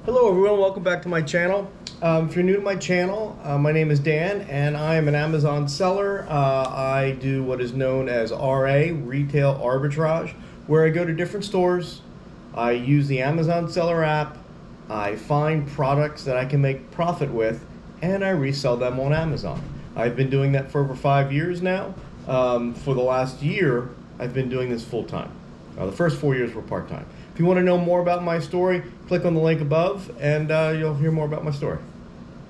Hello everyone, welcome back to my channel. If you're new to my channel, my name is Dan and I am an Amazon seller. I do what is known as RA, Retail Arbitrage, where I go to different stores, I use the Amazon seller app, I find products that I can make profit with, and I resell them on Amazon. I've been doing that for over 5 years now. For the last year, I've been doing this full time. The first 4 years were part-time. If you want to know more about my story, click on the link above and you'll hear more about my story.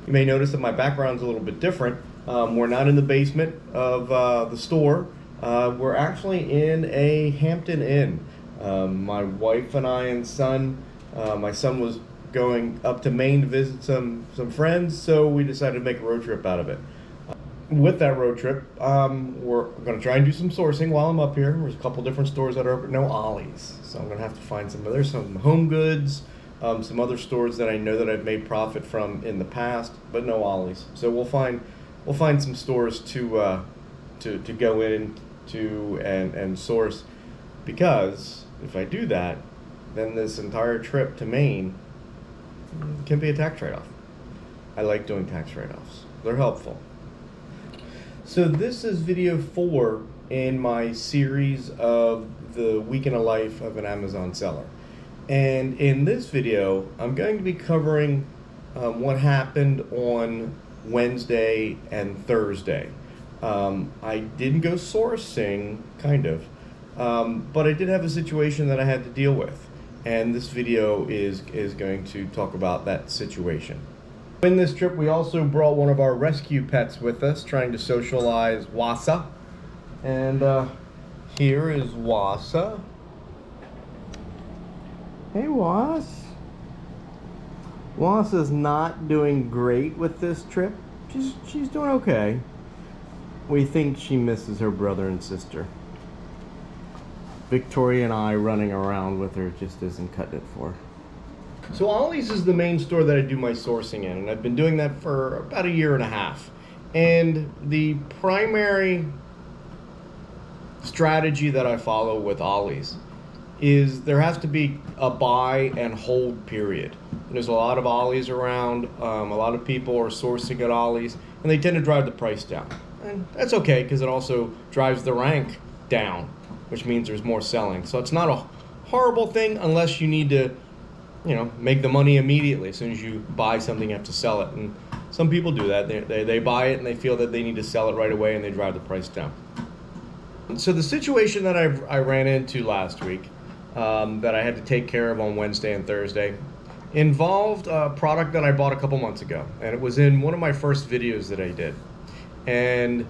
You may notice that my background's a little bit different. We're not in the basement of the store. We're actually in a Hampton Inn. My wife and I and son, my son was going up to Maine to visit some friends, so we decided to make a road trip out of it. With that road trip, we're going to try and do some sourcing while I'm up here. There's a couple different stores that are open, no Ollies, so I'm going to have to find some. There's some Home Goods, some other stores that I know that I've made profit from in the past, but no Ollies. So we'll find some stores to go in to and source, because if I do that, then this entire trip to Maine can be a tax write-off. I like doing tax write-offs. They're helpful. So this is video 4 in my series of the week in a life of an Amazon seller. And in this video, I'm going to be covering what happened on Wednesday and Thursday. I didn't go sourcing, kind of, but I did have a situation that I had to deal with. And this video is going to talk about that situation. In this trip, we also brought one of our rescue pets with us, trying to socialize Wassa. And here is Wassa. Hey, Was. Wassa's not doing great with this trip. She's doing okay. We think she misses her brother and sister. Victoria and I running around with her just isn't cutting it for her. So Ollies is the main store that I do my sourcing in, and I've been doing that for about 1.5 years. And the primary strategy that I follow with Ollies is there has to be a buy and hold period. There's a lot of Ollies around, a lot of people are sourcing at Ollies, and they tend to drive the price down. And that's okay, because it also drives the rank down, which means there's more selling. So it's not a horrible thing unless you need to, make the money immediately. As soon as you buy something, you have to sell it. And some people do that. They buy it and they feel that they need to sell it right away, and they drive the price down. So the situation that I ran into last week that I had to take care of on Wednesday and Thursday involved a product that I bought a couple months ago. And it was in one of my first videos that I did. And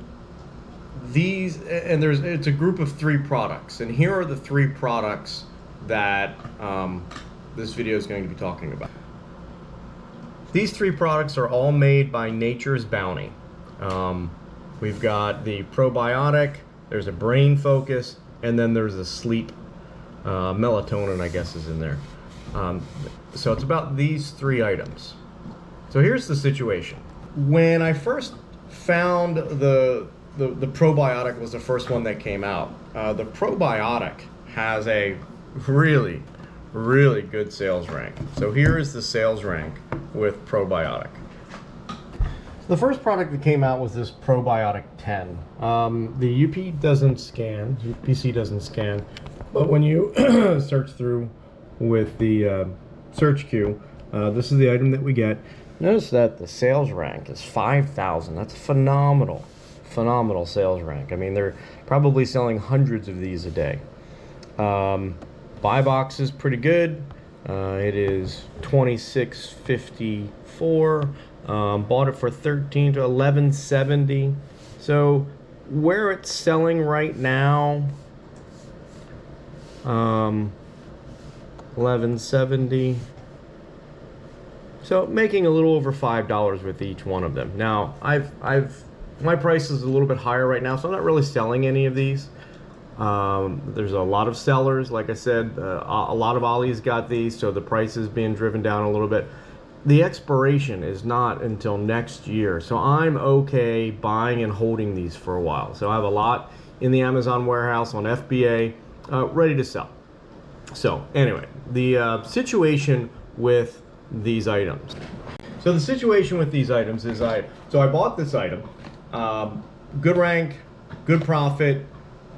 it's a group of 3 products. And here are the 3 products that this video is going to be talking about. These 3 products are all made by Nature's Bounty. We've got the probiotic, there's a brain focus, and then there's a sleep melatonin, I guess, is in there. So it's about these 3 items. So here's the situation. When I first found the probiotic was the first one that came out. The probiotic has a really good sales rank. So here is the sales rank with probiotic. The first product that came out was this probiotic 10. The UP doesn't scan, UPC doesn't scan, but when you search through with the search queue, this is the item that we get. Notice that the sales rank is 5,000. That's phenomenal sales rank. I mean, they're probably selling hundreds of these a day. Buy box is pretty good. It is $26.54. Bought it for $13 to $11.70. So where it's selling right now, $11.70. So making a little over $5 with each one of them. Now my price is a little bit higher right now, so I'm not really selling any of these. There's a lot of sellers, like I said, a lot of Ollies got these, so the price is being driven down a little bit. The expiration is not until next year, so I'm okay buying and holding these for a while. So I have a lot in the Amazon warehouse on FBA, ready to sell. So anyway, the situation with these items. So the situation with these items is I bought this item, good rank, good profit,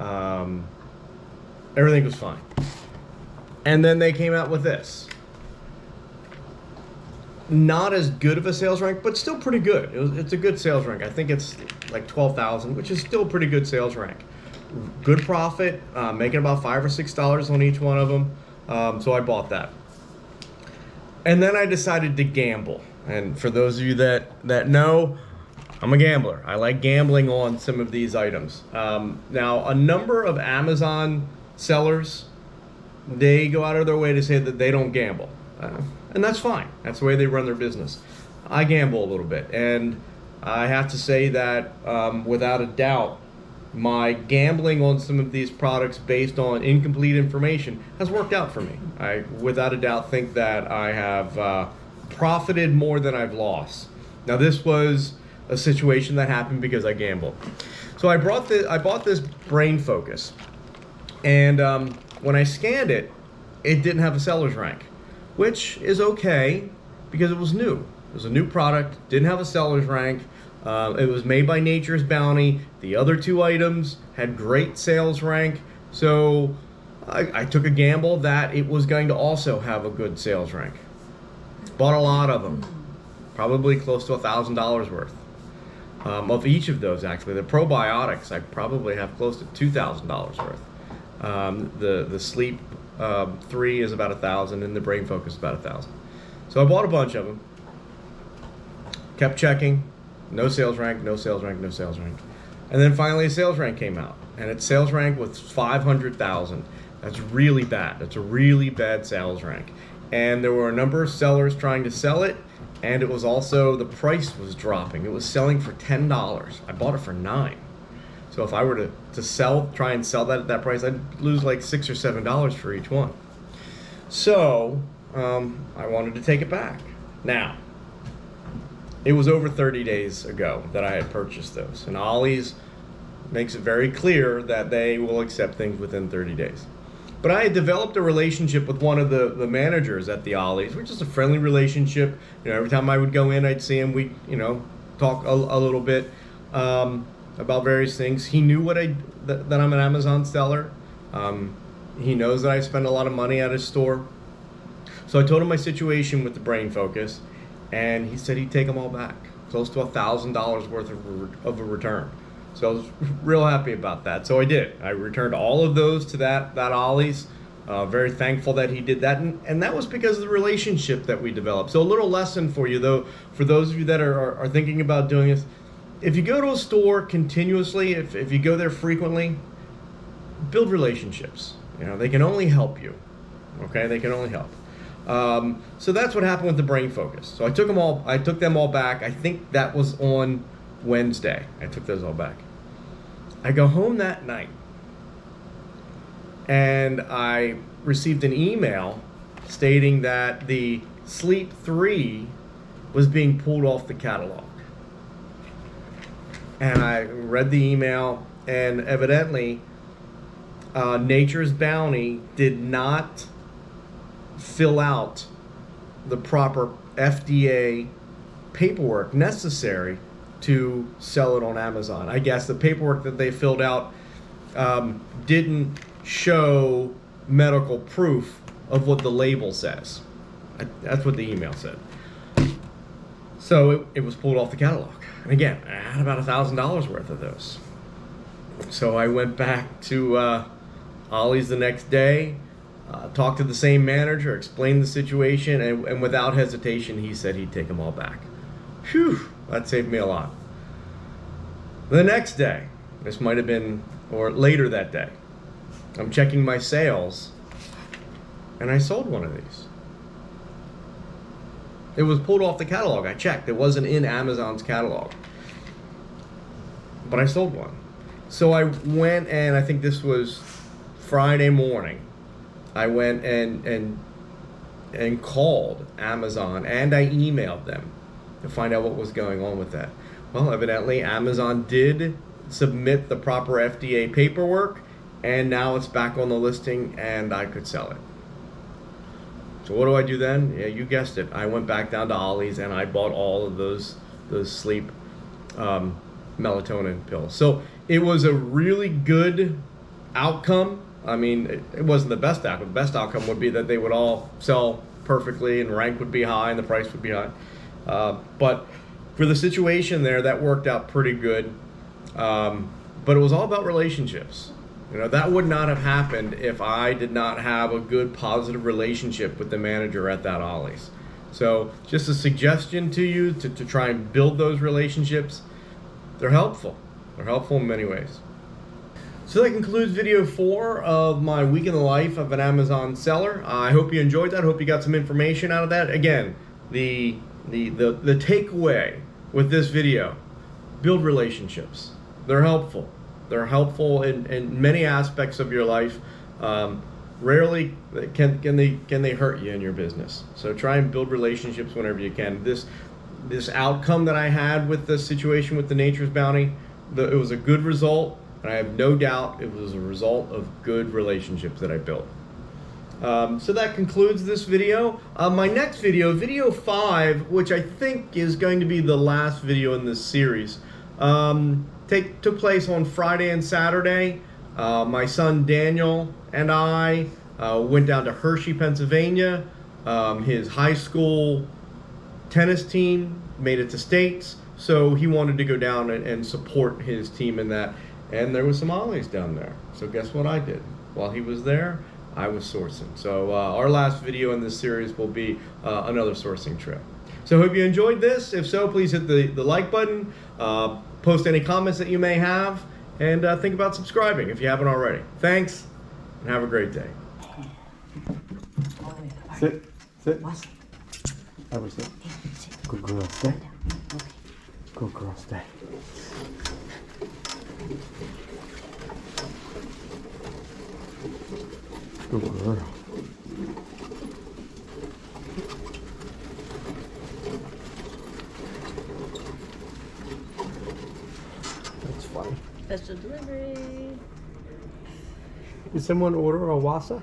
everything was fine. And then they came out with this. Not as good of a sales rank, but still pretty good. It's a good sales rank. I think it's like 12,000, which is still a pretty good sales rank. Good profit, making about $5 or $6 on each one of them. So I bought that. And then I decided to gamble. And for those of you that know, I'm a gambler. I like gambling on some of these items. Now, a number of Amazon sellers, they go out of their way to say that they don't gamble. And that's fine. That's the way they run their business. I gamble a little bit. And I have to say that without a doubt, my gambling on some of these products based on incomplete information has worked out for me. I, without a doubt, think that I have profited more than I've lost. Now, this was a situation that happened because I gambled. So I bought this Brain Focus, and when I scanned it, it didn't have a seller's rank, which is okay because it was new. It was a new product, didn't have a seller's rank. It was made by Nature's Bounty. The other two items had great sales rank, so I took a gamble that it was going to also have a good sales rank. Bought a lot of them, probably close to $1,000 worth of each of those. Actually, the probiotics I probably have close to $2,000 worth. The Sleep 3 is about 1,000, and the Brain Focus is about 1,000. So I bought a bunch of them. Kept checking. No sales rank, no sales rank, no sales rank. And then finally a sales rank came out, and its sales rank was 500,000. That's really bad. That's a really bad sales rank. And there were a number of sellers trying to sell it, and it was also, the price was dropping. It was selling for $10. I bought it for $9. So if I were to try and sell that at that price, I'd lose like $6 or $7 for each one. So I wanted to take it back. Now, it was over 30 days ago that I had purchased those, and Ollies makes it very clear that they will accept things within 30 days. But I had developed a relationship with one of the managers at the Ollies, which is a friendly relationship. You know, every time I would go in, I'd see him. We'd, talk a little bit about various things. He knew that I'm an Amazon seller. He knows that I spend a lot of money at his store. So I told him my situation with the Brain Focus, and he said he'd take them all back, close to $1,000 worth of a return. So I was real happy about that. So I did. I returned all of those to that Ollies. Very thankful that he did that, and that was because of the relationship that we developed. So a little lesson for you, though, for those of you that are thinking about doing this: if you go to a store continuously, if you go there frequently, build relationships. They can only help you. Okay, they can only help. So that's what happened with the Brain Focus. So I took them all back. I think that was on Wednesday. I took those all back. I go home that night, and I received an email stating that the Sleep 3 was being pulled off the catalog. And I read the email, and evidently Nature's Bounty did not fill out the proper FDA paperwork necessary to sell it on Amazon. I guess the paperwork that they filled out didn't show medical proof of what the label says. That's what the email said. So it was pulled off the catalog. And again, I had about $1,000 worth of those. So I went back to Ollies the next day, talked to the same manager, explained the situation, and without hesitation, he said he'd take them all back. Phew, that saved me a lot. The next day, this might have been, or later that day, I'm checking my sales, and I sold one of these. It was pulled off the catalog. I checked. It wasn't in Amazon's catalog. But I sold one. So I went, and I think this was Friday morning, I went and called Amazon, and I emailed them to find out what was going on with that. Well, evidently Amazon did submit the proper FDA paperwork, and now it's back on the listing, and I could sell it. So what do I do then? Yeah, you guessed it. I went back down to Ollies and I bought all of those sleep melatonin pills. So it was a really good outcome. I mean, it wasn't the best outcome. The best outcome would be that they would all sell perfectly and rank would be high and the price would be high. But for the situation there, that worked out pretty good. But it was all about relationships. You know, that would not have happened if I did not have a good, positive relationship with the manager at that Ollies. So just a suggestion to you to try and build those relationships. They're helpful. They're helpful in many ways. So that concludes video 4 of my week in the life of an Amazon seller. I hope you enjoyed that. I hope you got some information out of that. Again, the takeaway with this video: build relationships. They're helpful. They're helpful in many aspects of your life. Rarely can they hurt you in your business. So try and build relationships whenever you can. This outcome that I had with the situation with the Nature's Bounty, it was a good result, and I have no doubt it was a result of good relationships that I built. So that concludes this video. My next video, video 5, which I think is going to be the last video in this series, took place on Friday and Saturday. My son Daniel and I went down to Hershey, Pennsylvania. His high school tennis team made it to states, so he wanted to go down and support his team in that. And there was some Ollies down there. So guess what I did? While he was there, I was sourcing. So our last video in this series will be another sourcing trip. So hope you enjoyed this. If so, please hit the like button, post any comments that you may have, and think about subscribing if you haven't already. Thanks, and have a great day. Sit. I will sit. Good girl, stay. Good girl, stay. Good girl. That's fine. Special delivery. Did someone order a wasa?